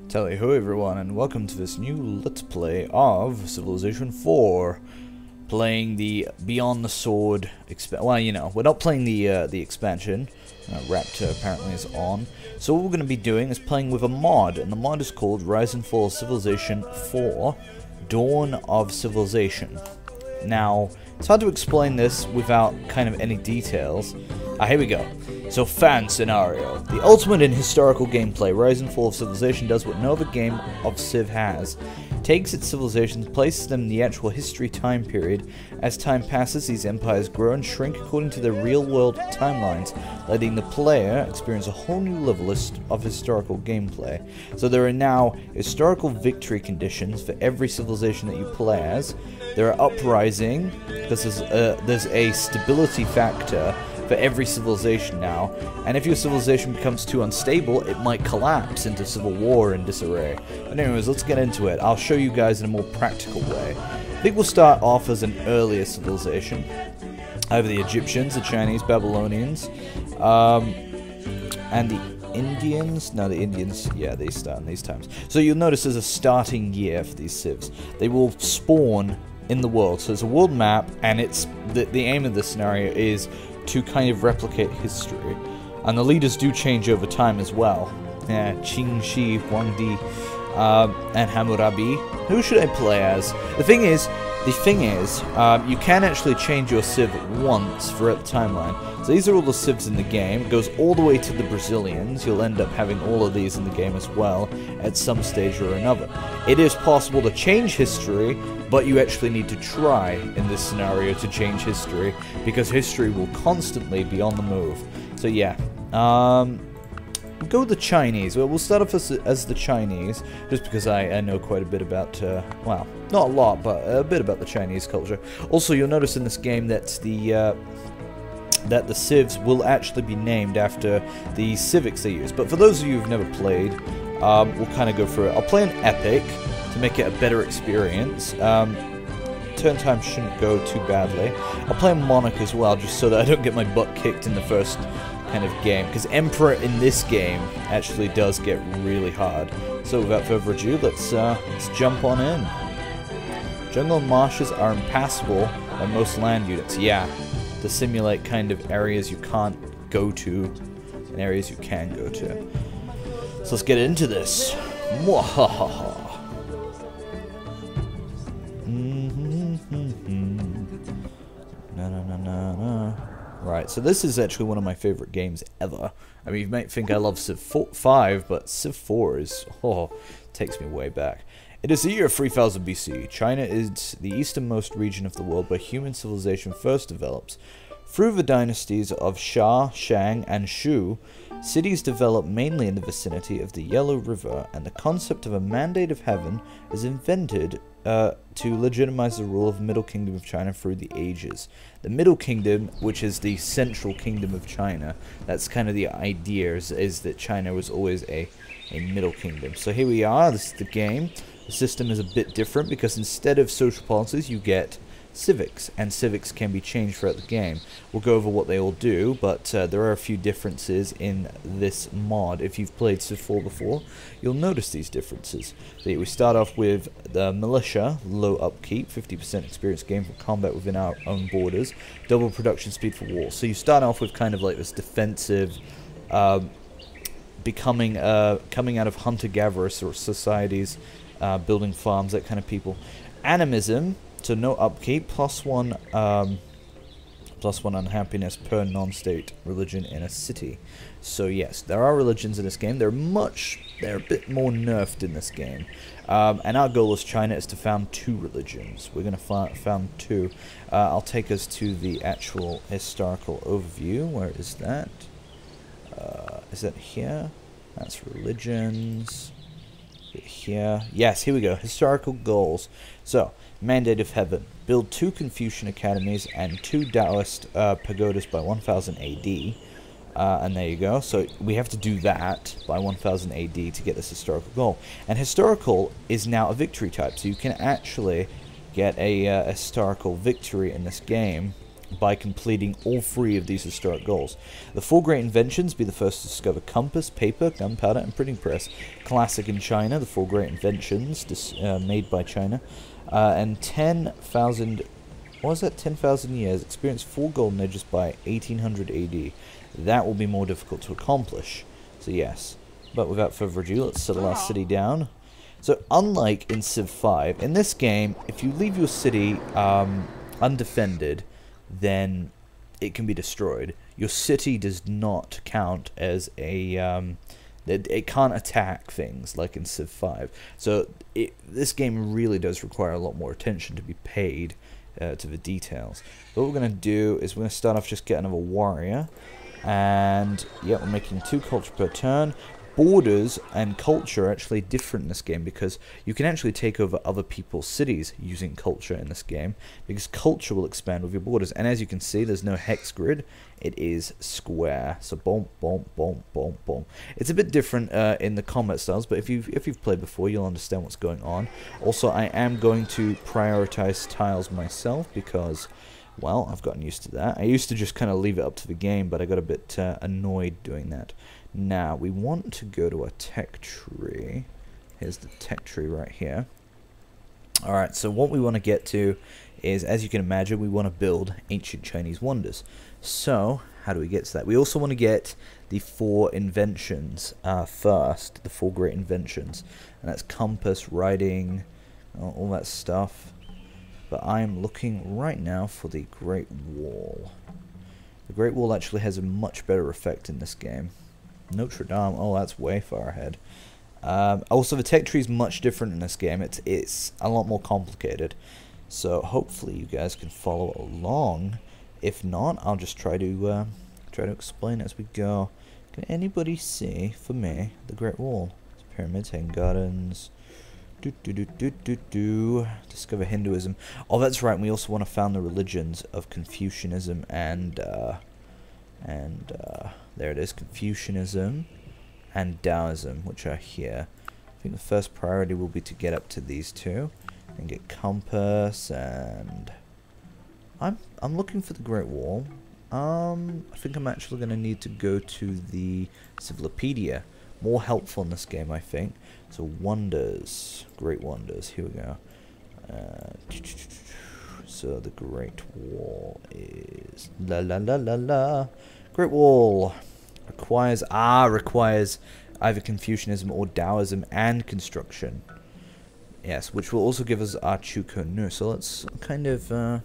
Tally-ho everyone, and welcome to this new Let's Play of Civilization 4. Playing the Beyond the Sword well, you know, we're not playing the expansion. Raptor apparently is on. So what we're going to be doing is playing with a mod, and the mod is called Rise and Fall of Civilization 4 Dawn of Civilization. Now, it's hard to explain this without kind of any details. Here we go. So, fan scenario. The ultimate in historical gameplay, Rise and Fall of Civilization does what no other game of Civ has. Takes its civilizations, places them in the actual history time period. As time passes, these empires grow and shrink according to their real-world timelines, letting the player experience a whole new level of historical gameplay. So there are now historical victory conditions for every civilization that you play as. There are uprising, because there's a stability factor for every civilization now, and if your civilization becomes too unstable, it might collapse into civil war and disarray. But anyways, let's get into it. I'll show you guys in a more practical way. I think we'll start off as an earlier civilization. I have the Egyptians, the Chinese, Babylonians, and the Indians. No, the Indians, yeah, they start in these times. So you'll notice there's a starting year for these civs. They will spawn in the world. So it's a world map, and it's the aim of this scenario is to kind of replicate history. And the leaders do change over time as well. Yeah, Qing Shi, Huang Di, and Hammurabi. Who should I play as? The thing is, you can actually change your civ once throughout the timeline. So these are all the civs in the game. It goes all the way to the Brazilians. You'll end up having all of these in the game as well at some stage or another. It is possible to change history, but you actually need to try in this scenario to change history, because history will constantly be on the move. So yeah, we'll go with the Chinese. Well, we'll start off as the Chinese, just because I know quite a bit about, well, not a lot, but a bit about the Chinese culture. Also, you'll notice in this game that the civs will actually be named after the civics they use. But for those of you who've never played, we'll kind of go through it. I'll play an epic to make it a better experience. Turn time shouldn't go too badly. I'll play a monarch as well, just so that I don't get my butt kicked in the first kind of game, because Emperor in this game actually does get really hard. So without further ado, let's jump on in. Jungle marshes are impassable by most land units. Yeah, to simulate kind of areas you can't go to and areas you can go to. So let's get into this. Mwahaha. Right, so this is actually one of my favorite games ever. I mean, you might think I love Civ 5, but Civ 4 is, takes me way back. It is the year 3000 BC. China is the easternmost region of the world where human civilization first develops. Through the dynasties of Xia, Shang, and Shu, cities develop mainly in the vicinity of the Yellow River, and the concept of a mandate of heaven is invented to legitimize the rule of the Middle Kingdom of China through the ages. The Middle Kingdom, which is the central kingdom of China, that's kind of the idea, is that China was always a middle kingdom. So here we are, this is the game. The system is a bit different, because instead of social policies, you get civics, and civics can be changed throughout the game. We'll go over what they all do, but there are a few differences in this mod. If you've played Civ 4 before, you'll notice these differences. So we start off with the militia, low upkeep, 50% experience gain for combat within our own borders, double production speed for war. So you start off with kind of like this defensive, coming out of hunter-gatherer sort of societies, building farms, that kind of people. Animism. So no upkeep, +1 unhappiness per non-state religion in a city. So yes, there are religions in this game. They're a bit more nerfed in this game. And our goal as China is to found 2 religions. We're going to found 2. I'll take us to the actual historical overview. Where is that? Is that here? That's religions. Here. Yes, here we go. Historical goals. So, Mandate of Heaven. Build 2 Confucian academies and 2 Taoist pagodas by 1000 AD. And there you go. So we have to do that by 1000 AD to get this historical goal. And historical is now a victory type, so you can actually get a historical victory in this game by completing all 3 of these historic goals. The 4 great inventions: be the first to discover compass, paper, gunpowder, and printing press. Classic in China, the 4 great inventions made by China. And 10,000, what was that, 10,000 years, experience 4 golden ages by 1800 AD. That will be more difficult to accomplish. So yes, but without further ado, let's settle our city down. So unlike in Civ 5, in this game, if you leave your city undefended, then it can be destroyed. Your city does not count as a... it can't attack things like in Civ 5. So this game really does require a lot more attention to be paid to the details. But what we're going to do is we're going to start off just getting another warrior. And yeah, we're making 2 culture per turn. Borders and culture are actually different in this game because you can actually take over other people's cities using culture in this game, because culture will expand with your borders. And as you can see, there's no hex grid, it is square. So boom, boom, boom, boom, boom. It's a bit different in the combat styles, but if you've played before, you'll understand what's going on. Also, I am going to prioritize tiles myself because, well, I've gotten used to that. I used to just kind of leave it up to the game, but I got a bit annoyed doing that. Now, we want to go to a tech tree. Here's the tech tree right here. Alright, so what we want to get to is, as you can imagine, we want to build ancient Chinese wonders. So, how do we get to that? We also want to get the 4 inventions first, the 4 great inventions. And that's compass, writing, all that stuff. But I'm looking right now for the Great Wall. The Great Wall actually has a much better effect in this game. Notre Dame, oh, that's way far ahead. Also, the tech tree is much different in this game. It's a lot more complicated. So hopefully you guys can follow along. If not, I'll just try to explain as we go. Can anybody see, for me, the Great Wall? Pyramids, hanging gardens. Discover Hinduism. Oh, that's right. And we also want to found the religions of Confucianism and there it is, Confucianism and Taoism, which are here. I think the first priority will be to get up to these 2 and get compass, and I'm looking for the Great Wall. I think I'm actually going to need to go to the Civilopedia. More helpful in this game, I think. So wonders, great wonders. Here we go. So the Great Wall is Great Wall requires either Confucianism or Taoism and construction. Yes, which will also give us our Chuko Nu. So let's kind of yeah,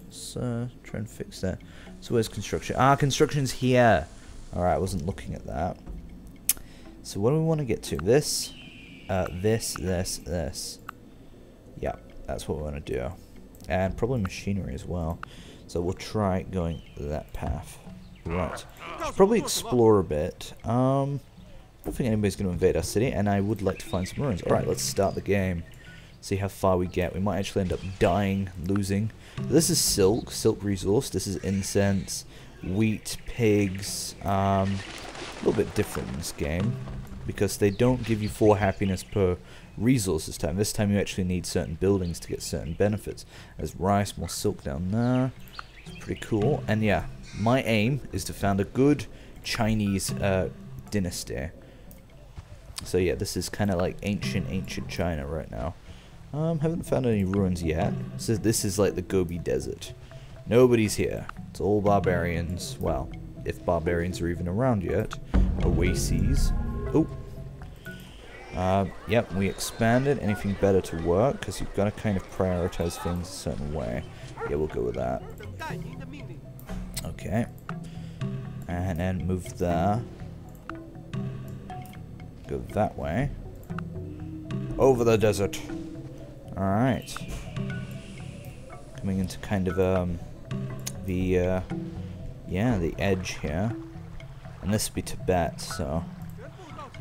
let's try and fix that. So where's construction? Construction's here. All right, I wasn't looking at that. So what do we want to get to? This, this. Yeah, that's what we want to do. And probably machinery as well. So we'll try going that path. Right. Should probably explore a bit. I don't think anybody's going to invade our city, and I would like to find some ruins. Alright, let's start the game. See how far we get. We might actually end up dying, losing. This is silk resource. This is incense, wheat, pigs. A little bit different in this game, because they don't give you 4 happiness per resource this time. This time you actually need certain buildings to get certain benefits. There's rice, more silk down there. It's pretty cool. And yeah, my aim is to found a good Chinese dynasty. So yeah, this is kind of like ancient China right now. Haven't found any ruins yet. So this is like the Gobi Desert. Nobody's here. It's all barbarians. Well, if barbarians are even around yet. Oases. Oh. Yep, we expanded. Anything better to work? Because you've got to kind of prioritize things a certain way. Yeah, we'll go with that. Okay. And then move there. Go that way. Over the desert. Alright. Coming into kind of, the edge here. And this would be Tibet, so...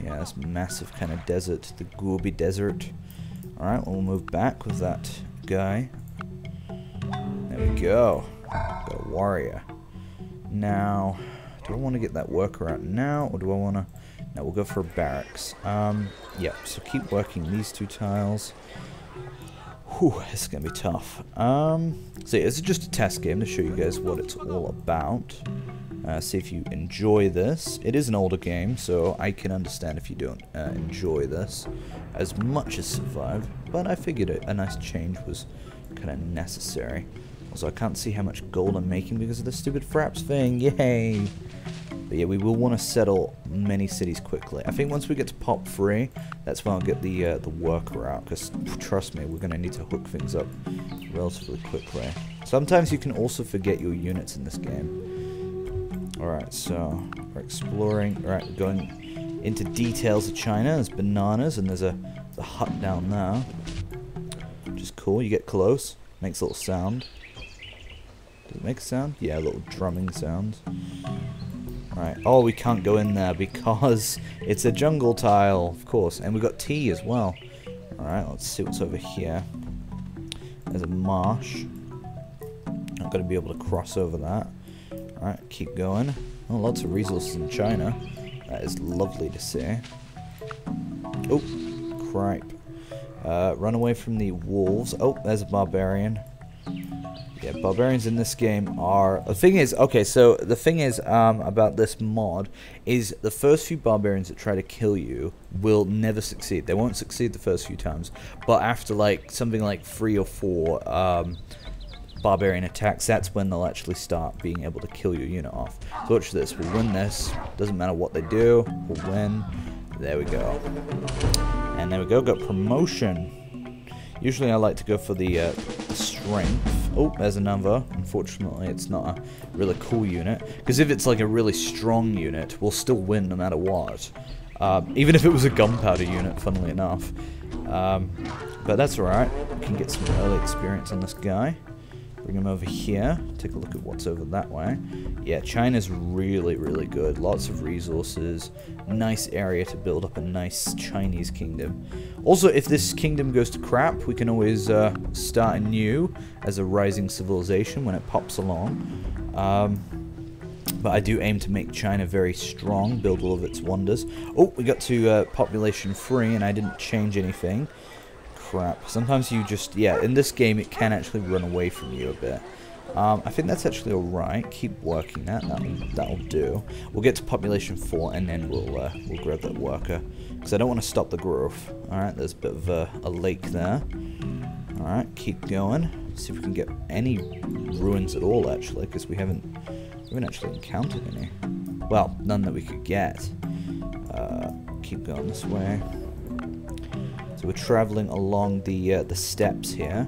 yeah, this massive kind of desert, the Gobi Desert. Alright, we'll move back with that guy. There we go. Got a warrior. Now, do I want to get that worker out now, or do I want to... no, we'll go for barracks. Yeah, so keep working these 2 tiles. Whew, it's gonna be tough. So yeah, it's just a test game to show you guys what it's all about. See if you enjoy this. It is an older game, so I can understand if you don't enjoy this as much as Survive, but I figured a nice change was kind of necessary. Also, I can't see how much gold I'm making because of the stupid fraps thing. Yay! But yeah, we will want to settle many cities quickly. I think once we get to pop 3, that's when I'll get the worker out, because trust me, we're going to need to hook things up relatively quickly. Sometimes you can also forget your units in this game. Alright, so we're exploring. Alright, we're going into details of China. There's bananas, and there's the hut down there, which is cool. You get close, makes a little sound. Does it make a sound? Yeah, a little drumming sound. Right. Oh, we can't go in there because it's a jungle tile, of course. And we've got tea as well. Alright, let's see what's over here. There's a marsh. Not going to be able to cross over that. Alright, keep going. Oh, lots of resources in China. That is lovely to see. Oh, cripe. Run away from the wolves. Oh, there's a barbarian. Yeah, barbarians in this game are... The thing is, okay, so the thing is about this mod is the first few barbarians that try to kill you will never succeed. They won't succeed the first few times, but after like something like 3 or 4 barbarian attacks, that's when they'll actually start being able to kill your unit off. So watch this, we'll win this. Doesn't matter what they do, we'll win. There we go. And there we go, got promotion. Usually I like to go for the strength. Oh, there's another. Unfortunately, it's not a really cool unit. Because if it's like a really strong unit, we'll still win no matter what. Even if it was a gunpowder unit, funnily enough. But that's alright. We can get some early experience on this guy. Bring him over here. Take a look at what's over that way. Yeah, China's really, really good. Lots of resources. Nice area to build up a nice Chinese kingdom. Also, if this kingdom goes to crap, we can always start anew as a rising civilization when it pops along. But I do aim to make China very strong, build all of its wonders. Oh, we got to population 3 and I didn't change anything. Crap. Sometimes you just, yeah, in this game it can actually run away from you a bit. I think that's actually alright. Keep working that. That'll do. We'll get to population 4 and then we'll grab that worker. Because I don't want to stop the growth. Alright, there's a bit of a lake there. Alright, keep going. See if we can get any ruins at all actually, because we haven't actually encountered any. Well, none that we could get. Keep going this way. So we're traveling along the steppes here.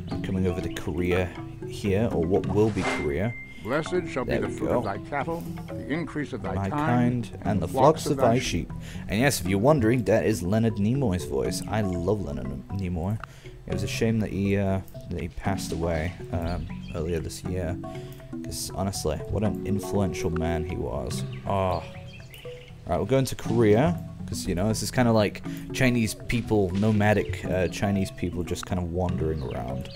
I'm coming over to Korea here, or what will be Korea. Blessed shall be the fruit of thy cattle, the increase of thy kind, and the flocks of thy sheep. And yes, if you're wondering, that is Leonard Nimoy's voice. I love Leonard Nimoy. It was a shame that he passed away earlier this year. Because honestly, what an influential man he was. Oh. Alright, we're going to Korea. Because, you know, this is kind of like Chinese people, nomadic Chinese people just kind of wandering around.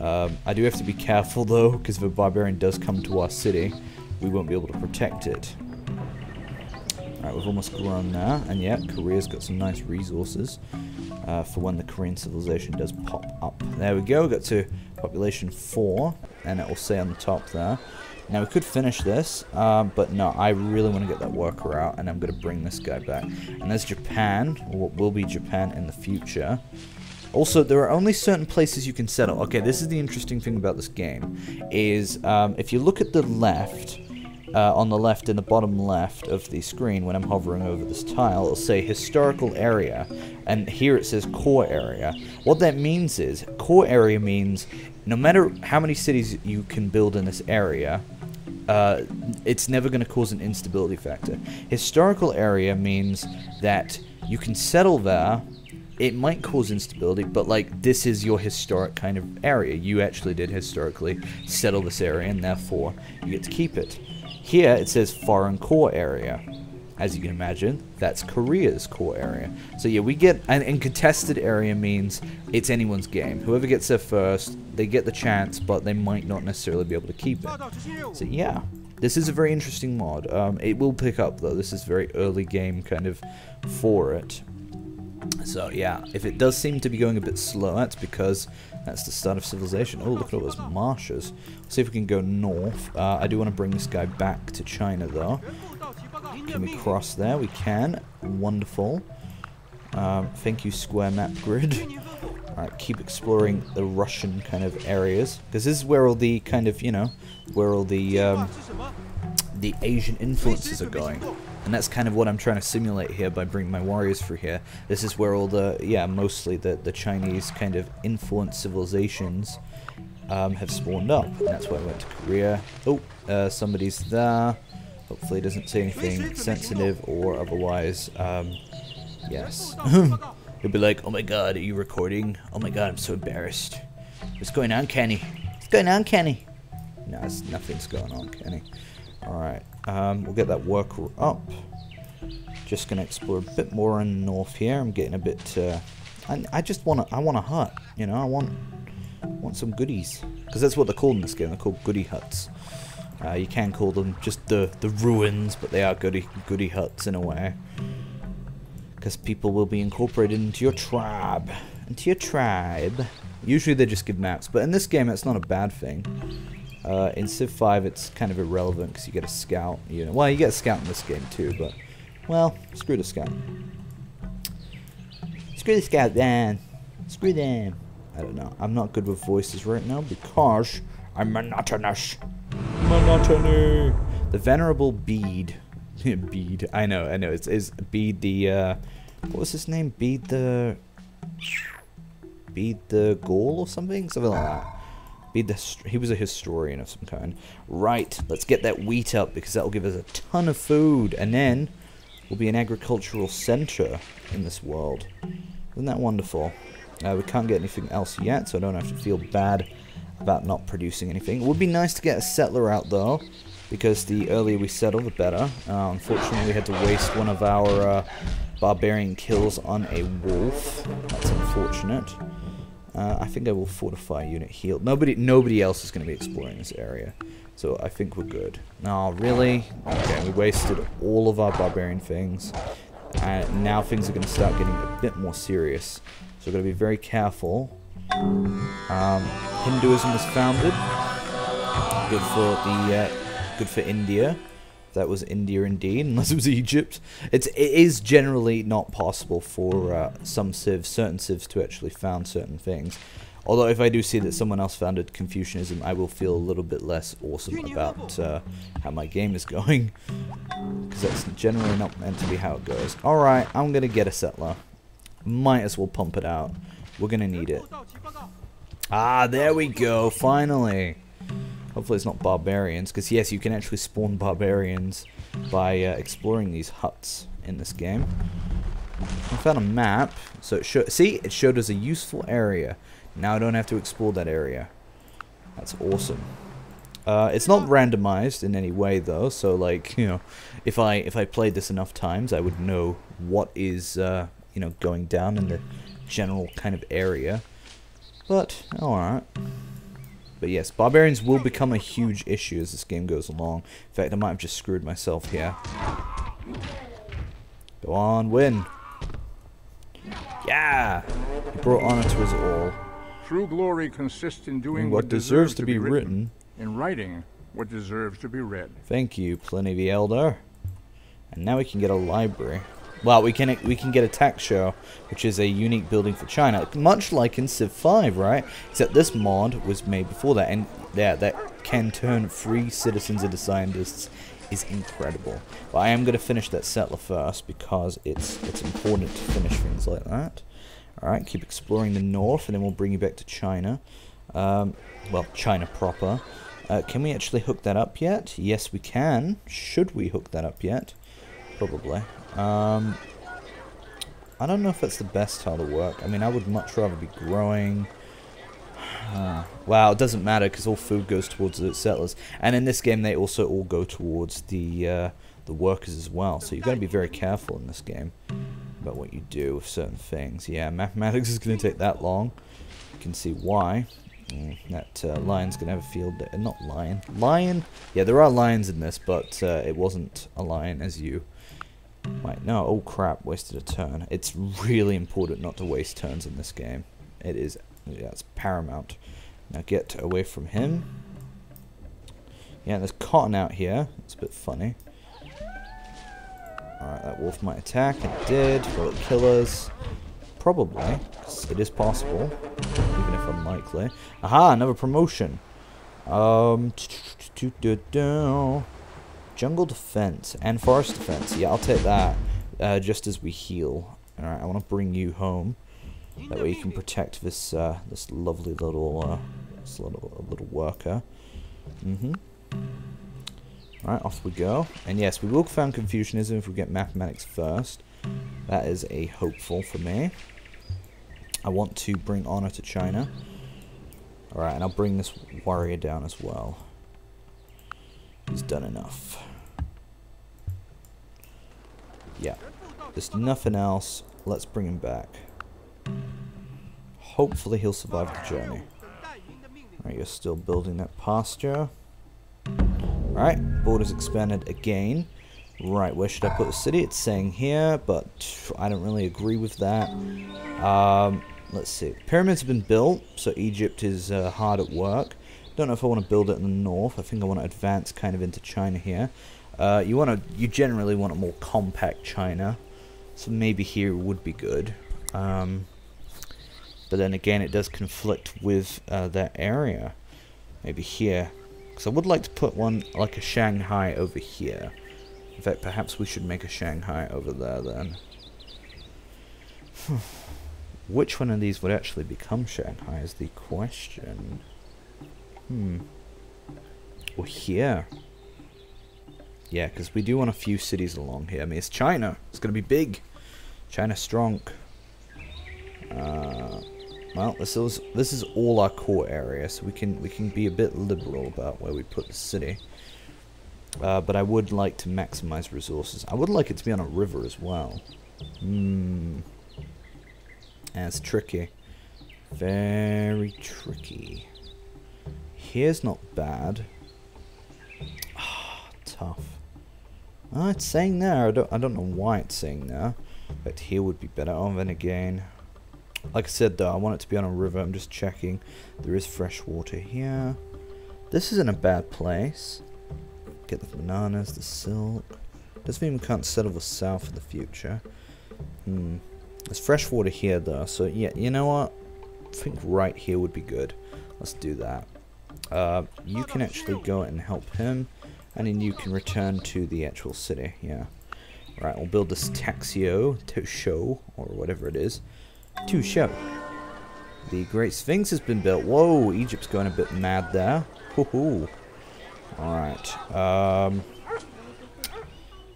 I do have to be careful though, because if a barbarian does come to our city, we won't be able to protect it. Alright, we've almost grown there, and yeah, Korea's got some nice resources for when the Korean civilization does pop up. There we go, got to population 4, and it will say on the top there. Now we could finish this, but no, I really want to get that worker out, and I'm going to bring this guy back. And there's Japan, or what will be Japan in the future. Also, there are only certain places you can settle. Okay, this is the interesting thing about this game, is if you look at the left, on the left, in the bottom left of the screen, when I'm hovering over this tile, it'll say historical area, and here it says core area. What that means is, core area means no matter how many cities you can build in this area, it's never going to cause an instability factor. Historical area means that you can settle there. It might cause instability, but like this is your historic kind of area. You actually did historically settle this area, and therefore you get to keep it. Here it says foreign core area. As you can imagine, that's Korea's core area. So yeah, we get, and contested area means it's anyone's game. Whoever gets there first, they get the chance, but they might not necessarily be able to keep it. So yeah, this is a very interesting mod. It will pick up though. This is very early game kind of for it. So yeah, if it does seem to be going a bit slow, that's because that's the start of civilization. Oh, look at all those marshes. Let's see if we can go north. I do want to bring this guy back to China, though. Can we cross there? We can. Wonderful. Thank you, square map grid. Alright, keep exploring the Russian kind of areas. Because this is where all the kind of, you know, where all the Asian influences are going. And that's kind of what I'm trying to simulate here by bringing my warriors through here. This is where all the, yeah, mostly the Chinese kind of influenced civilizations have spawned up. And that's why I went to Korea. Oh, somebody's there. Hopefully it doesn't say anything sensitive or otherwise. Yes. He'll be like, oh my god, are you recording? Oh my god, I'm so embarrassed. What's going on, Kenny? What's going on, Kenny? No, nothing's going on, Kenny. Alright, we'll get that worker up. Just gonna explore a bit more in the north here. I'm getting a bit, I just want a hut, you know, I want some goodies. Because that's what they're called in this game, they're called goodie huts. You can call them just the ruins, but they are goodie huts in a way. Because people will be incorporated into your tribe. Usually they just give maps, but in this game that's not a bad thing. In Civ 5 it's kind of irrelevant because you get a scout. You know, well, you get a scout in this game too, but, well, screw the scout. Screw the scout, man. Screw them. I don't know. I'm not good with voices right now because I'm monotonous. Monotony. The Venerable Bede. Bede. I know. It's Bede the, what was his name? Bede the Gaul or something? Something like that. He was a historian of some kind. Right, let's get that wheat up because that will give us a ton of food. And then we'll be an agricultural center in this world. Isn't that wonderful? We can't get anything else yet, so I don't have to feel bad about not producing anything. It would be nice to get a settler out though, because the earlier we settle, the better. Unfortunately, we had to waste one of our barbarian kills on a wolf. That's unfortunate. I think I will fortify unit healed. Nobody else is going to be exploring this area, so I think we're good. No, really? Okay, we wasted all of our barbarian things, and now things are going to start getting a bit more serious. So we're going to be very careful. Hinduism was founded. Good for India. That was India indeed, unless it was Egypt. It is generally not possible for certain civs to actually found certain things. Although if I do see that someone else founded Confucianism, I will feel a little bit less awesome about how my game is going. Because that's generally not meant to be how it goes. Alright, I'm going to get a settler. Might as well pump it out. We're going to need it. Ah, there we go, finally. Hopefully it's not barbarians, because yes, you can actually spawn barbarians by exploring these huts in this game. I found a map, so it showed us a useful area. Now I don't have to explore that area. That's awesome. It's not randomized in any way though, so like, you know, if I played this enough times, I would know what is you know, going down in the general kind of area. But alright. But yes, barbarians will become a huge issue as this game goes along. In fact, I might have just screwed myself here. Go on, win. Yeah! He brought honor to us all. True glory consists in doing what deserves to be written. In writing what deserves to be read. Thank you, Pliny the Elder. And now we can get a library. Well, we can get a tax show, which is a unique building for China, much like in Civ 5, right? Except this mod was made before that, and yeah, that can turn free citizens into scientists is incredible. But I am going to finish that settler first because it's important to finish things like that. All right, keep exploring the north, and then we'll bring you back to China. Well, China proper. Can we actually hook that up yet? Yes, we can. Should we hook that up yet? Probably. I don't know if that's the best how to work. I mean, I would much rather be growing. Wow, it doesn't matter because all food goes towards the settlers, and in this game they also all go towards the workers as well. So you've got to be very careful in this game about what you do with certain things. Yeah, mathematics is going to take that long. You can see why. That lion's going to have a field day. Not lion. Lion? Yeah, there are lions in this, but it wasn't a lion as you Wait, no, oh crap, wasted a turn. It's really important not to waste turns in this game. It is, yeah, it's paramount. Now get away from him. Yeah, there's cotton out here. It's a bit funny. Alright, that wolf might attack, and it did. Will it kill us? Probably. It is possible, even if unlikely. Aha, another promotion. Jungle defense and forest defense. Yeah, I'll take that. Just as we heal. Alright, I want to bring you home. That way you can protect this this lovely little little worker. Alright, off we go. And yes, we will found Confucianism if we get mathematics first. That is a hopeful for me. I want to bring honor to China. Alright, and I'll bring this warrior down as well. He's done enough. Yeah. There's nothing else. Let's bring him back. Hopefully he'll survive the journey. Alright, you're still building that pasture. Alright, borders expanded again. Right, where should I put the city? It's saying here, but I don't really agree with that. Let's see. Pyramids have been built, so Egypt is hard at work. Don't know if I want to build it in the north. I think I want to advance kind of into China here. You generally want a more compact China, so maybe here would be good. But then again, it does conflict with that area. Maybe here, because I would like to put one like a Shanghai over here. In fact, perhaps we should make a Shanghai over there then. Which one of these would actually become Shanghai is the question. Or here. Yeah, because we do want a few cities along here. I mean, it's China. It's going to be big. China strong. Well, this is all our core area, so we can be a bit liberal about where we put the city. But I would like to maximize resources. I would like it to be on a river as well. That's tricky. Very tricky. Here's not bad. Tough. Oh, it's saying there. I don't know why it's saying there. But here would be better. Oh, then again. Like I said though, I want it to be on a river. I'm just checking. There is fresh water here. This isn't a bad place. Get the bananas, the silk. Doesn't mean we can't settle the south in the future. There's fresh water here though, so yeah, you know what? I think right here would be good. Let's do that. You can actually go and help him, and then you can return to the actual city. Yeah. Right, we'll build this Tosho, or whatever it is. Tosho. The Great Sphinx has been built. Whoa, Egypt's going a bit mad there. Hoo-hoo. Alright.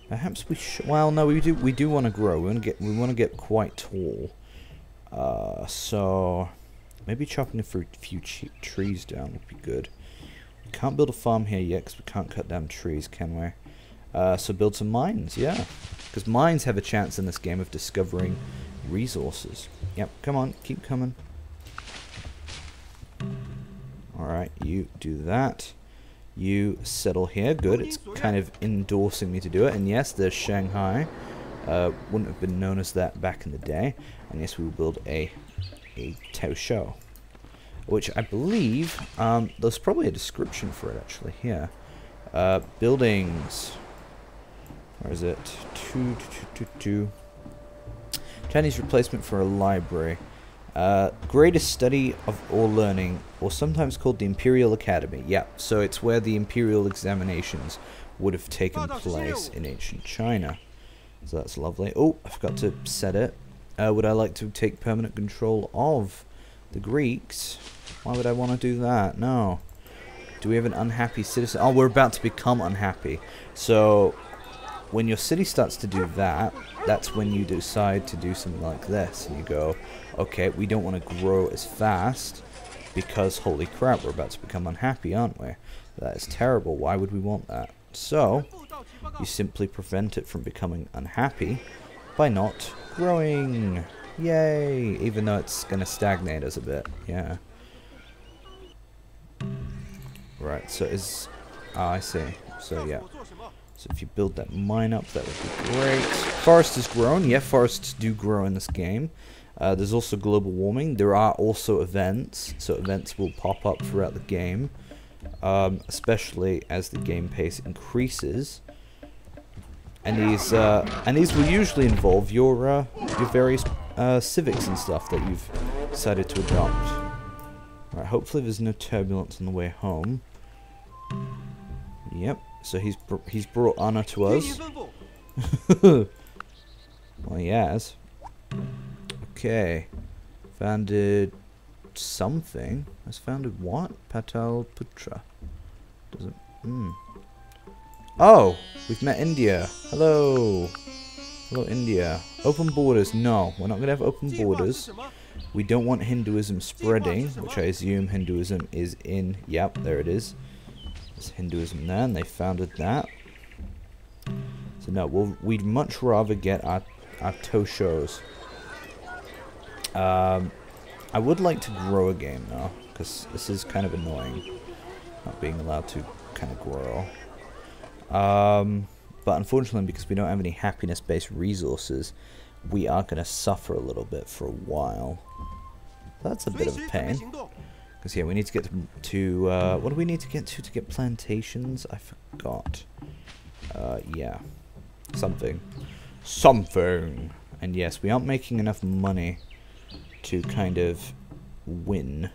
Perhaps we should. Well, no, we do want to grow. We want to get quite tall. So maybe chopping a few trees down would be good. We can't build a farm here yet because we can't cut down trees, can we? So build some mines, yeah. Because mines have a chance in this game of discovering resources. Yep, come on, keep coming. Alright, you do that. You settle here. Good. It's kind of endorsing me to do it. And yes, there's Shanghai. Wouldn't have been known as that back in the day. And yes, we will build a Tosho. Which I believe, there's probably a description for it actually here. Buildings. Where is it? Chinese replacement for a library. Greatest study of or learning, or sometimes called the Imperial Academy. Yeah, so it's where the Imperial examinations would have taken place in ancient China. So that's lovely. Oh, I forgot to set it. Would I like to take permanent control of the Greeks? Why would I want to do that? No. Do we have an unhappy citizen? Oh, we're about to become unhappy. So when your city starts to do that, that's when you decide to do something like this. And you go, okay, we don't want to grow as fast because, holy crap, we're about to become unhappy, aren't we? That is terrible. Why would we want that? So, you simply prevent it from becoming unhappy by not growing. Yay! Even though it's going to stagnate us a bit. Yeah. Right, so is... Oh, I see. So, yeah. So if you build that mine up, that would be great. Forest has grown. Yeah, forests do grow in this game. There's also global warming. There are also events. So events will pop up throughout the game. Especially as the game pace increases. And these will usually involve your various civics and stuff that you've decided to adopt. Right, hopefully there's no turbulence on the way home. Yep. So he's brought honor to us. Well, he has. Okay. Founded something. Has founded what? Patal Putra. Doesn't. Oh, we've met India. Hello. Hello, India. Open borders. No, we're not going to have open borders. We don't want Hinduism spreading, which I assume Hinduism is in. Yep, there it is. There's Hinduism there, and they founded that. So no, we'd much rather get our Toshos. I would like to grow a game though, because this is kind of annoying, not being allowed to kind of grow. But unfortunately, because we don't have any happiness-based resources, we are going to suffer a little bit for a while. That's a bit of a pain. Because yeah, we need to get to what do we need to get plantations? I forgot. Yeah, something. And yes, we aren't making enough money to kind of win.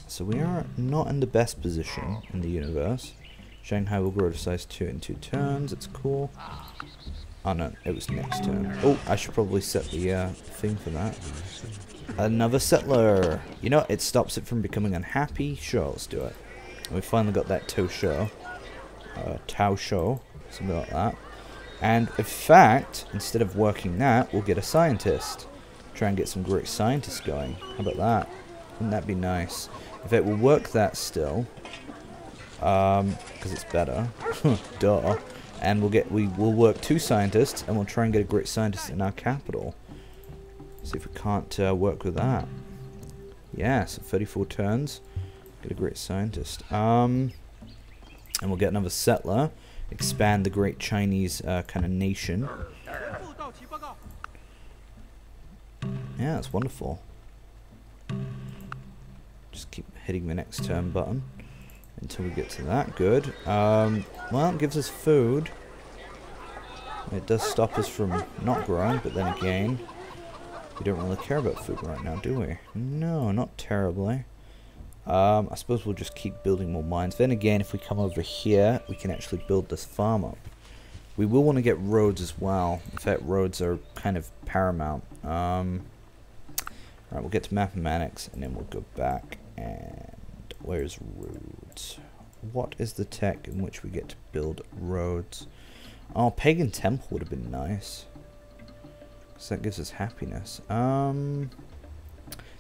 So we are not in the best position in the universe. Shanghai will grow to size 2 in 2 turns. It's cool. Oh no, it was next turn. Oh, I should probably set the thing for that. Another settler. You know, it stops it from becoming unhappy. Sure, let's do it. And we finally got that Tao Show, something like that. And in fact, instead of working that, we'll get a scientist. Try and get some great scientists going. How about that? Wouldn't that be nice? In fact, we'll work that still. Because it's better. Duh. And we'll work 2 scientists, and we'll try and get a great scientist in our capital. See if we can't work with that. Yeah, so 34 turns. Get a great scientist. And we'll get another settler. Expand the great Chinese kind of nation. Yeah, that's wonderful. Just keep hitting the next turn button until we get to that. Good. Well, it gives us food. It does stop us from not growing, but then again, we don't really care about food right now, do we? No, not terribly. I suppose we'll just keep building more mines. Then again, if we come over here, we can actually build this farm up. We will want to get roads as well. In fact, roads are kind of paramount. Alright, we'll get to mathematics, and then we'll go back. And where's roads? What is the tech in which we get to build roads? Oh, pagan temple would have been nice. Because that gives us happiness.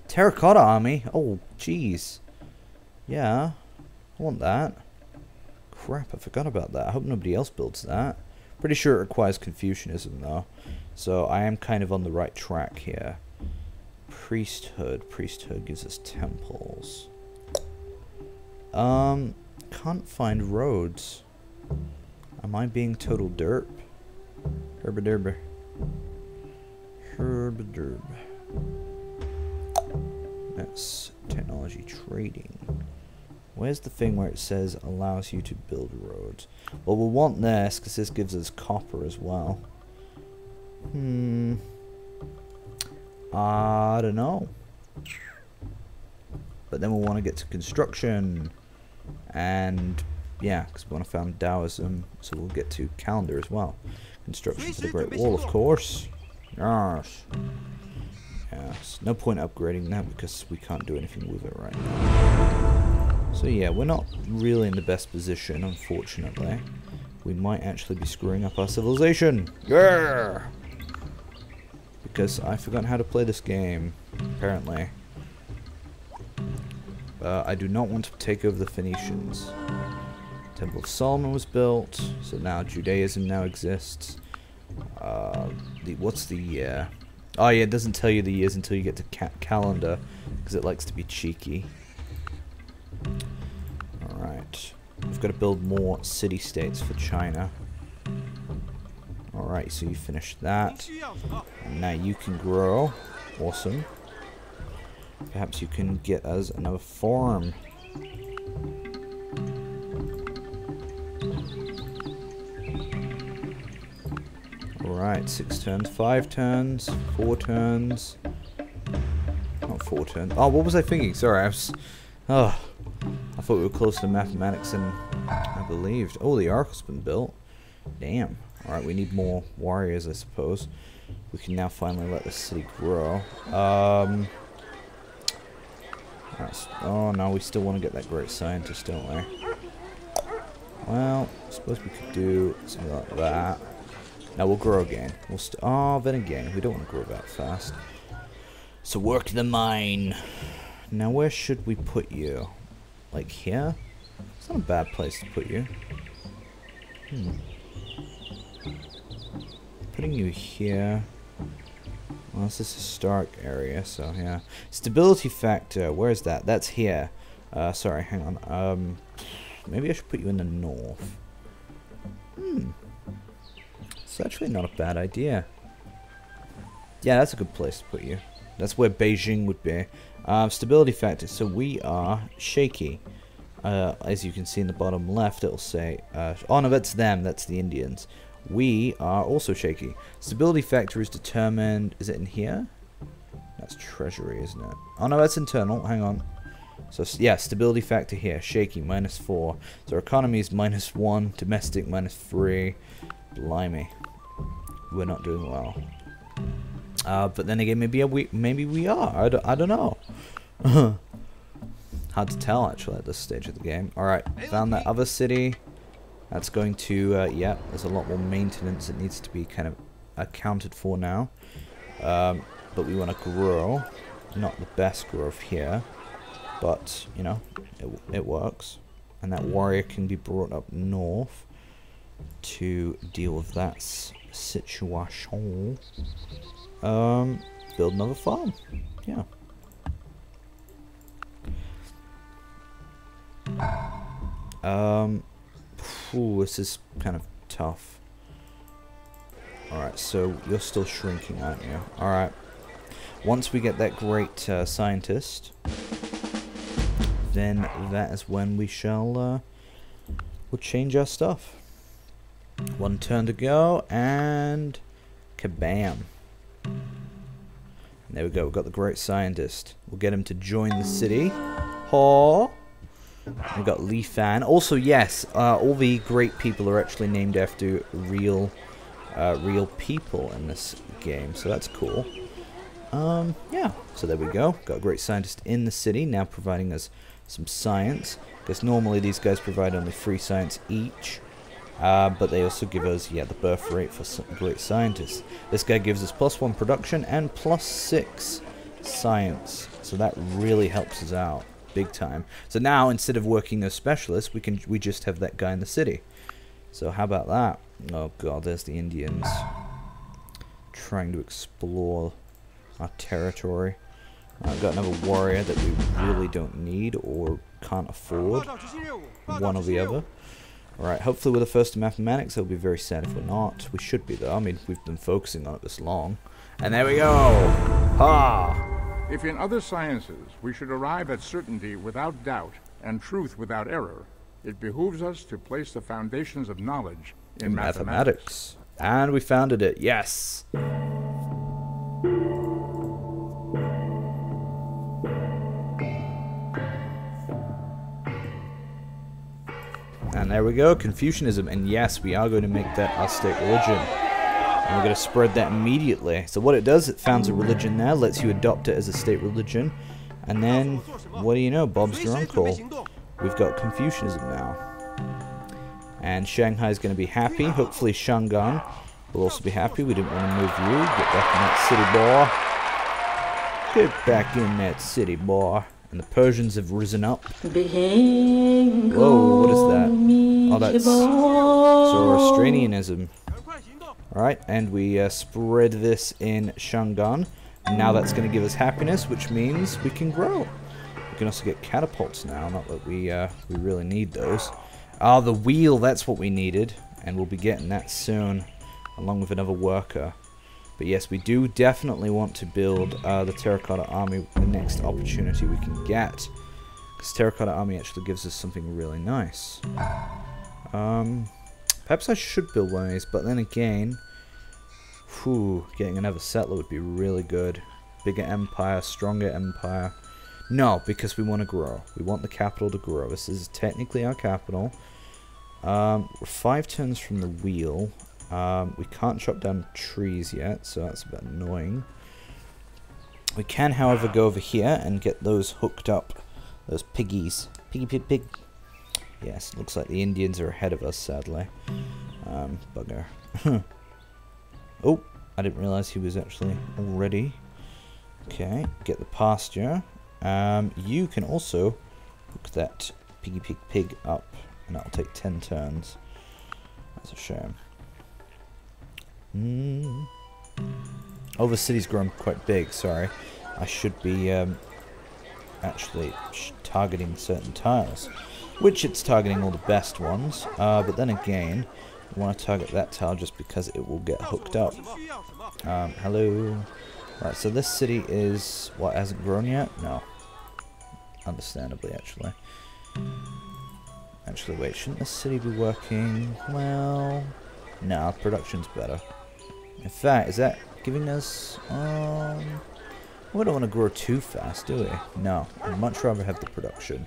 Terracotta army? Oh, jeez. Yeah, I want that. Crap, I forgot about that. I hope nobody else builds that. Pretty sure it requires Confucianism, though. So I am kind of on the right track here. Priesthood. Priesthood gives us temples. Can't find roads. Am I being total derp? Herba derb. That's technology trading. Where's the thing where it says allows you to build roads? Well, we'll want this because this gives us copper as well. I don't know. But then we'll want to get to construction. And yeah, because we want to found Taoism. So we'll get to calendar as well. Construction for the Great Wall, of course. Yes. Yes. No point upgrading that because we can't do anything with it right now. So yeah, we're not really in the best position, unfortunately. We might actually be screwing up our civilization. Yeah! Because I forgot how to play this game, apparently. I do not want to take over the Phoenicians. Temple of Solomon was built, so now Judaism now exists. What's the year? Oh yeah, it doesn't tell you the years until you get to calendar, because it likes to be cheeky. Alright. we've got to build more city-states for China. Alright, so you finished that. And now you can grow. Awesome. Perhaps you can get us another farm. Alright, 6 turns, 5 turns, 4 turns. Not 4 turns. Oh, what was I thinking? Sorry, I was... Oh, I thought we were closer to mathematics than I believed. Oh, the Oracle's been built. Damn. Alright, we need more warriors, I suppose. We can now finally let the city grow. Oh, no, we still want to get that great scientist, don't we? Well, I suppose we could do something like that. Now we'll grow again. Oh, then again, we don't want to grow that fast. So work the mine. Now where should we put you? Like here? It's not a bad place to put you. Putting you here. Well, this is a historic area, so yeah. Stability factor, where is that? That's here. Sorry, hang on. Maybe I should put you in the north. It's actually not a bad idea. Yeah, that's a good place to put you. That's where Beijing would be. Stability factor, so we are shaky. As you can see in the bottom left, it'll say... oh no, that's them, that's the Indians. We are also shaky. Stability factor is determined... Is it in here? That's treasury, isn't it? Oh no, that's internal. Hang on. So, yeah, stability factor here. Shaky, -4. So our economy is -1. Domestic, -3. Blimey. We're not doing well. But then again, maybe we are. I don't know. Hard to tell, actually, at this stage of the game. Alright, found that other city. That's going to, yeah, there's a lot more maintenance that needs to be kind of accounted for now. But we want to grow. Not the best growth here. But, you know, it works. And that warrior can be brought up north to deal with that situation. Build another farm. Yeah. Ooh, this is kind of tough. Alright, so you're still shrinking, aren't you? Alright. Once we get that great scientist, then that is when we shall we'll change our stuff. One turn to go, and kabam. And there we go, we've got the great scientist. We'll get him to join the city. Haw! We've got Li Fan. Also, yes, all the great people are actually named after real people in this game, so that's cool. Yeah, so there we go. Got a great scientist in the city, now providing us some science. Because normally these guys provide only 3 science each. But they also give us, yeah, the birth rate for some great scientists. This guy gives us +1 production and +6 science. So that really helps us out. Big time. So now, instead of working as specialists, we just have that guy in the city. So how about that? Oh god, there's the Indians trying to explore our territory. I've got another warrior that we really don't need or can't afford. One or the other. Alright, hopefully we're the first in mathematics. I'll be very sad if we're not. We should be though. I mean, we've been focusing on it this long. And there we go! Ha! If in other sciences we should arrive at certainty without doubt and truth without error, it behooves us to place the foundations of knowledge in mathematics. And we founded it, yes! And there we go, Confucianism. And yes, we are going to make that our state religion. And we're going to spread that immediately. So what it does, it founds a religion there, lets you adopt it as a state religion. And then, what do you know, Bob's your uncle. We've got Confucianism now. And Shanghai is going to be happy. Hopefully Shangan will also be happy. We didn't want to move you. Get back in that city, boy. Get back in that city, boy. And the Persians have risen up. Whoa, what is that? Oh, that's Zoroastrianism. Alright, and we spread this in Shangan. And now that's going to give us happiness, which means we can grow. We can also get catapults now, not that we really need those. Ah, the wheel, that's what we needed. And we'll be getting that soon, along with another worker. But yes, we do definitely want to build the Terracotta Army the next opportunity we can get. Because Terracotta Army actually gives us something really nice. Perhaps I should build one of these, but then again, getting another settler would be really good. Bigger empire, stronger empire. No, because we want to grow. We want the capital to grow. This is technically our capital. We're 5 turns from the wheel. We can't chop down trees yet, so that's a bit annoying. We can, however, go over here and get those hooked up. Those piggies. Piggy, pig, pig. Yes, looks like the Indians are ahead of us, sadly. Bugger. Oh, I didn't realize he was actually already. Okay, get the pasture. You can also hook that piggy, pig, pig up, and that'll take 10 turns. That's a shame. Oh, the city's grown quite big, sorry. I should be actually targeting certain tiles. Which it's targeting all the best ones. But then again, I want to target that tile just because it will get hooked up. Hello. Right, so this city is... what, hasn't grown yet? No. Understandably, actually. Actually, wait, shouldn't this city be working? Well... nah, production's better. In fact, is that giving us... we don't want to grow too fast, do we? No, I'd much rather have the production.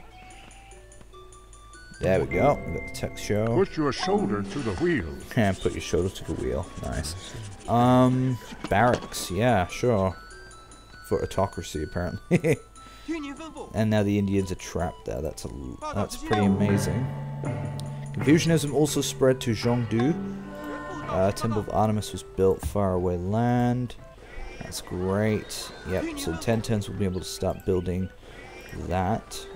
There we go. We got the text show. Put your shoulder to the wheel. And put your shoulder to the wheel. Nice. Barracks. Yeah, sure. For autocracy, apparently. And now the Indians are trapped there. That's pretty amazing. Confucianism also spread to Zhongdu. Temple of Artemis was built far away land. That's great. Yep. So in 10 turns we'll be able to start building that.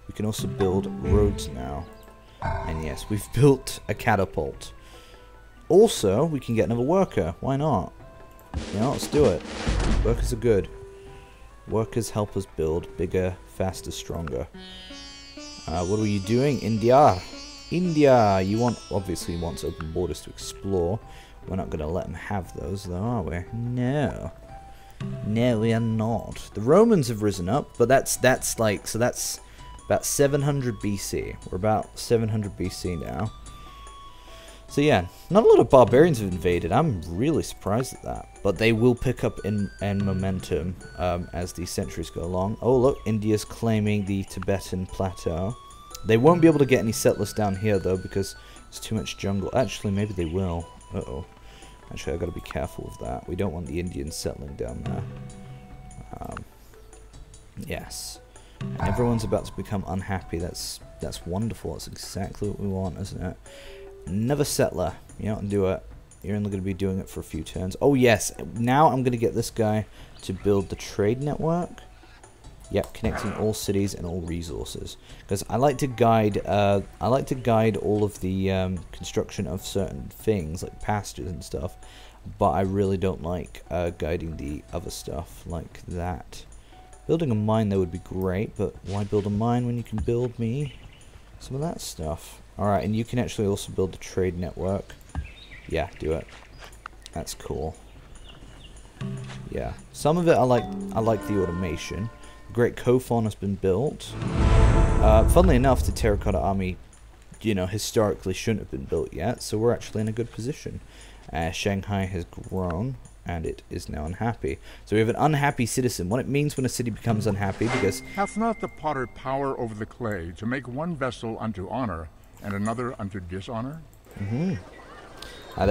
We can also build roads now. And yes, we've built a catapult. Also, we can get another worker. Why not? You know, let's do it. Workers are good. Workers help us build bigger, faster, stronger. What are you doing? India! India! Obviously wants open borders to explore. We're not going to let them have those, though, are we? No. No, we are not. The Romans have risen up, but that's about 700 BC. We're about 700 BC now. So yeah, not a lot of barbarians have invaded. I'm really surprised at that. But they will pick up in momentum as the centuries go along. Oh look, India's claiming the Tibetan plateau. They won't be able to get any settlers down here though because it's too much jungle. Actually, maybe they will. Uh-oh. Actually, I've got to be careful of that. We don't want the Indians settling down there. Yes. And everyone's about to become unhappy. That's wonderful. That's exactly what we want, isn't it? Another settler. You don't do it. You're only going to be doing it for a few turns. Oh yes. Now I'm going to get this guy to build the trade network. Yep, connecting all cities and all resources. Because I like to guide. All of the construction of certain things like pastures and stuff. But I really don't like guiding the other stuff like that. Building a mine though would be great, but why build a mine when you can build me some of that stuff? Alright, and you can actually also build the trade network. Yeah, do it. That's cool. Yeah. Some of it I like the automation. The Great Kofon has been built. Funnily enough, the Terracotta Army, you know, historically shouldn't have been built yet, so we're actually in a good position. Shanghai has grown. And it is now unhappy. So we have an unhappy citizen. What it means when a city becomes unhappy, because... hath not the potter power over the clay to make one vessel unto honor, and another unto dishonor? There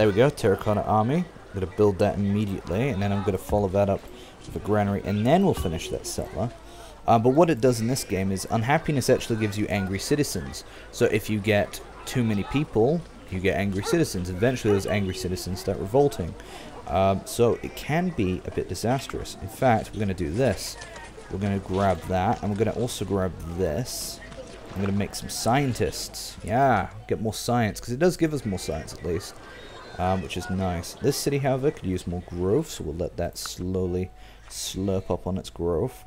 we go, Terracotta Army. I'm going to build that immediately, and then I'm going to follow that up with a granary, and then we'll finish that settler. But what it does in this game is unhappiness actually gives you angry citizens. So if you get too many people, you get angry citizens. Eventually those angry citizens start revolting. So it can be a bit disastrous. In fact, we're going to do this. We're going to grab that, and we're going to also grab this. I'm going to make some scientists. Yeah, get more science, because it does give us more science at least, which is nice. This city, however, could use more growth, so we'll let that slowly slurp up on its growth.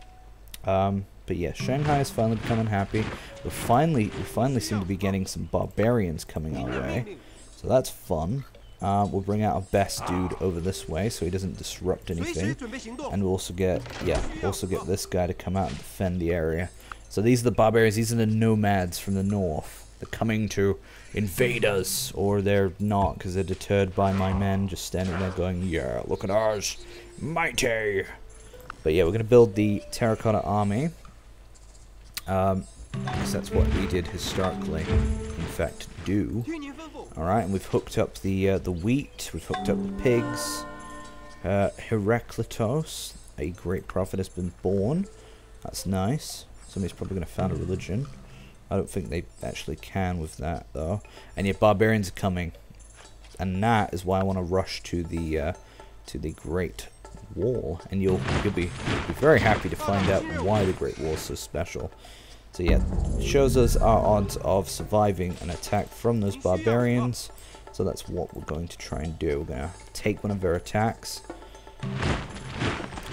But yeah, Shanghai is finally becoming happy. We finally seem to be getting some barbarians coming our way. So that's fun. We'll bring out our best dude over this way so he doesn't disrupt anything. And we'll also get this guy to come out and defend the area. So these are the barbarians, these are the nomads from the north. They're coming to invade us, or they're not because they're deterred by my men just standing there going, yeah, look at ours, mighty. But yeah, we're going to build the terracotta army. Because that's what we did historically, in fact, do. Alright, and we've hooked up the wheat, we've hooked up the pigs. Heraclitos, a great prophet, has been born. That's nice. Somebody's probably going to found a religion. I don't think they actually can with that, though. And yet barbarians are coming. And that is why I want to rush to the Great Wall. And you'll be very happy to find out why the Great Wall is so special. So yeah, it shows us our odds of surviving an attack from those barbarians. So that's what we're going to try and do. We're going to take one of their attacks.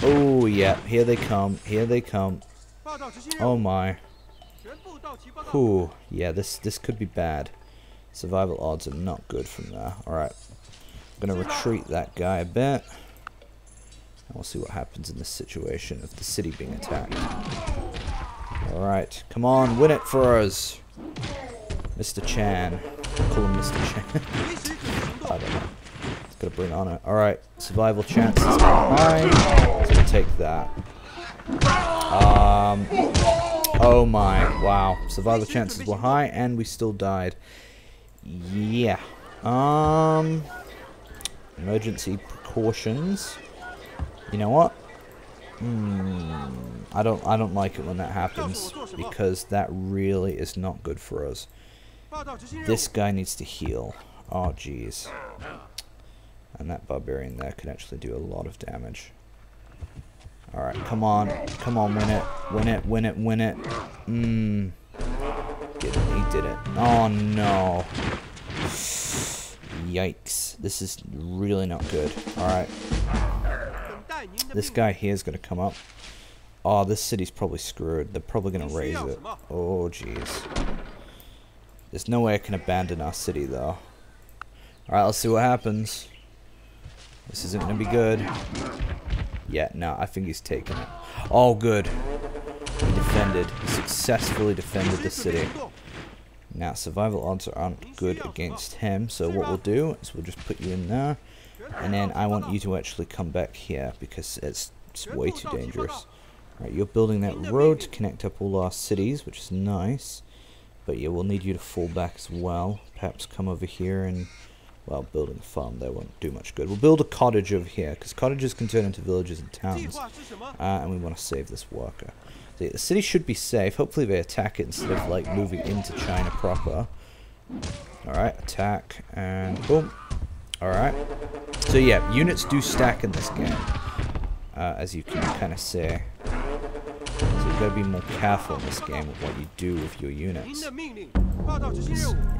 Oh yeah, here they come, here they come. Oh my. Whew, yeah, this could be bad. Survival odds are not good from there. Alright, I'm going to retreat that guy a bit. And we'll see what happens in this situation of the city being attacked. Alright, come on, win it for us. Mr. Chan. Call him Mr. Chan. I don't know. It's gotta bring on it. Alright, survival chances are high. So we'll take that. Oh my, wow. Survival chances were high and we still died. Yeah. Emergency precautions. You know what? I don't like it when that happens, because that really is not good for us. This guy needs to heal. Oh jeez. And that barbarian there could actually do a lot of damage. Alright, come on, win it, win it, win it, win it. He did it. Oh no. Yikes. This is really not good. Alright. This guy here is going to come up. Oh, this city's probably screwed. They're probably going to raise it. Oh, jeez. There's no way I can abandon our city, though. Alright, let's see what happens. This isn't going to be good. Yeah, no, I think he's taken it. Oh, good. He defended. He successfully defended the city. Now, survival odds aren't good against him, so what we'll do is we'll just put you in there. And then I want you to actually come back here, because it's way too dangerous. Alright, you're building that road to connect up all our cities, which is nice. But yeah, we'll need you to fall back as well. Perhaps come over here and, well, building a farm there won't do much good. We'll build a cottage over here, because cottages can turn into villages and towns. And we want to save this worker. So yeah, the city should be safe. Hopefully they attack it instead of, like, moving into China proper. Alright, attack, and boom. Alright. So yeah, units do stack in this game, as you can kind of see. So you've got to be more careful in this game with what you do with your units.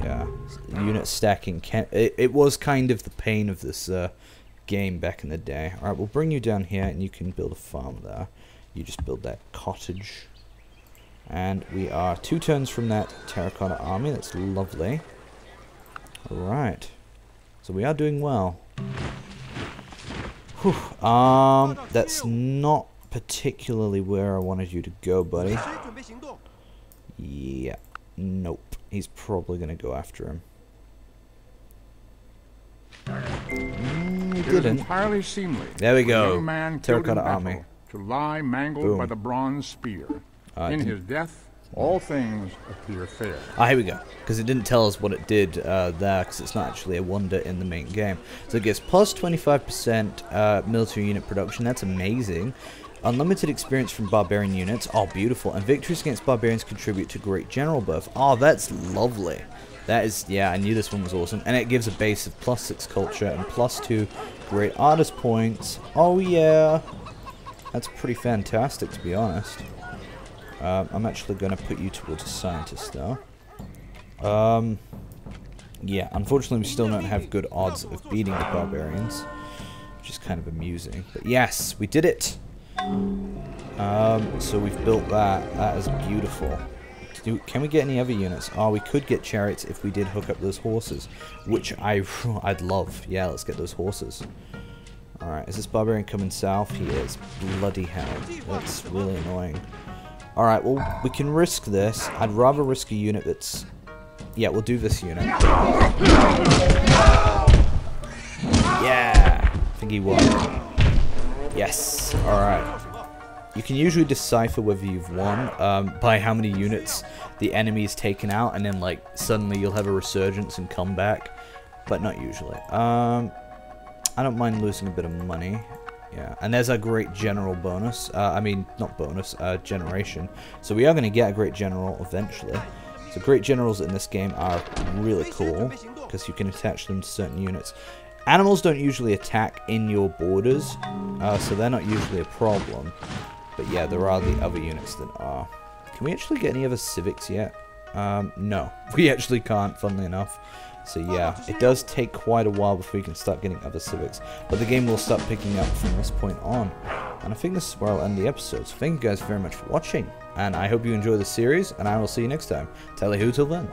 Yeah, unit stacking it was kind of the pain of this game back in the day. Alright, we'll bring you down here and you can build a farm there. You just build that cottage. And we are 2 turns from that terracotta army. That's lovely. Alright. So we are doing well. Whew. That's not particularly where I wanted you to go, buddy. Yeah. Nope. He's probably going to go after him. He didn't. Entirely seemly. There we go. Man Terracotta army. To lie mangled Boom. by the bronze spear. In his death, all things appear fair. Ah, here we go. Because it didn't tell us what it did there, because it's not actually a wonder in the main game. So it gets plus 25% military unit production. That's amazing. Unlimited experience from barbarian units. Oh, beautiful. And victories against barbarians contribute to great general buff. Oh, that's lovely. That is, yeah, I knew this one was awesome. And it gives a base of plus 6 culture and plus 2 great artist points. Oh, yeah. That's pretty fantastic, to be honest. I'm actually going to put you towards a scientist, though. Yeah, unfortunately we still don't have good odds of beating the barbarians, which is kind of amusing. But yes, we did it! So we've built that. That is beautiful. Can we get any other units? Oh, we could get chariots if we did hook up those horses, which I'd love. Yeah, let's get those horses. Alright, is this barbarian coming south? He is. Bloody hell. That's really annoying. Alright, well, we can risk this. I'd rather risk a unit that's... Yeah, we'll do this unit. Yeah! I think he won. Yes! Alright. You can usually decipher whether you've won by how many units the enemy's taken out, and then, like, suddenly you'll have a resurgence and come back. But not usually. I don't mind losing a bit of money. Yeah, and there's a great general bonus. I mean, not bonus, generation. So we are going to get a great general eventually. So great generals in this game are really cool, because you can attach them to certain units. Animals don't usually attack in your borders, so they're not usually a problem. But yeah, there are the other units that are. Can we actually get any other civics yet? No, we actually can't, funnily enough. So yeah, it does take quite a while before you can start getting other civics. But the game will start picking up from this point on. And I think this is where I'll end the episode. So thank you guys very much for watching. And I hope you enjoy the series, and I will see you next time. Tally ho till then.